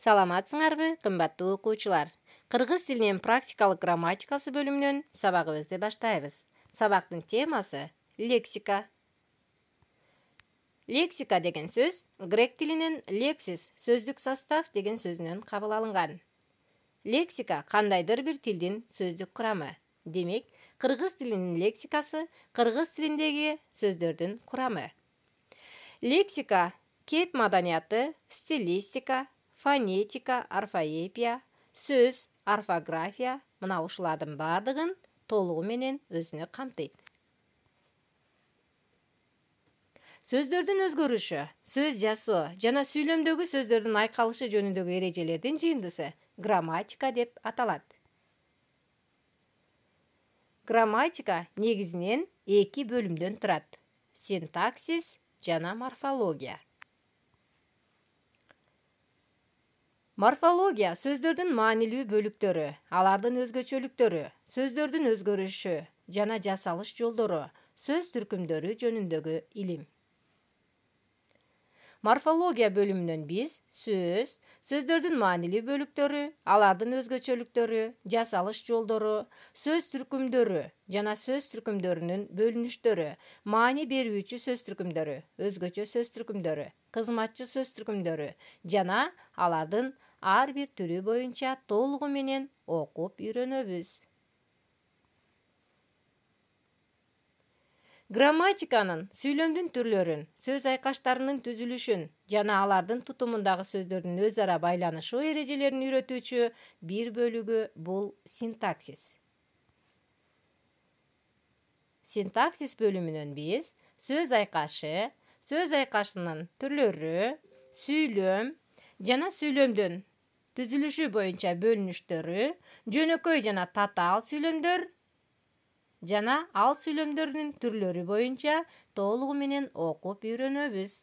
Саламатсыңарбы, кымбаттуу окуучулар. Кыргыз тилинин практикалык грамматикасы бөлүмүнөн сабагыбызды баштайбыз. Сабактын темасы лексика. Лексика деген сөз грек тилинен лексис, сөздүк состав деген сөзүнөн кабыл алынган. Лексика кандайдыр бир тилдин сөздүк курамы. Демек, кыргыз тилинин лексикасы кыргыз тилиндеги сөздөрдүн курамы. Лексика кеп маданияты, стилистика, фонетика, орфоэпия, сөз, орфография мына ушулардын бардыгын толугу менен өзүнө камтыйт. Сөздөрдүн өзгөрүшү, сөз жасоо жана сүйлөмдөгү сөздөрдүн айкалышы жөнүндөгү эрежелердин жыйындысы грамматика деп аталат. Грамматика негизинен эки бөлүмдөн турат: синтаксис жана морфология. Морфология сөздөрдүн маанилүү бөлүктөрү, алардын өзгөчөлүктөрү, сөздөрдүн өзгөрүшү жана жасалыш жолдору, сөз түркүмдөрү жөнүндөгү илим. Морфология бөлүмүнөн биз сөз, сөздөрдүн маанилүү бөлүктөрү, алардын өзгөчөлүктөрү, жасалыш жолдору, сөз түркүмдөрү жана сөз түркүмдөрүнүн бөлүнүштөрү, маани берүүчү сөз түркүмдөрү, өзгөчө сөз түркүмдөрү, кызматчы сөз түркүмдөрү жана алардын ар бир түрү боюнча толугу менен окуп үйрөнөбүз. Грамматиканын сүйлөмдүн түрлөрүн, сөз айкаштарынын түзүлүшүн жана алардын тутумундагы сөздөрдүн өз ара байланышуу эрежелерин үйрөтүүчү бир бөлүгү бул синтаксис. Синтаксис бөлүмүнөн биз сөз айкашы, сөз айкашынын түрлөрү, сүйлөм жана сүйлөмдүн түзүлүшү боюнча бөлүнүштөрү, жөнөкөй жана татаал сүйлөмдөр жана ал сүйлөмдөрдүн түрлөрү боюнча толугу менен окуп үйрөнөбүз.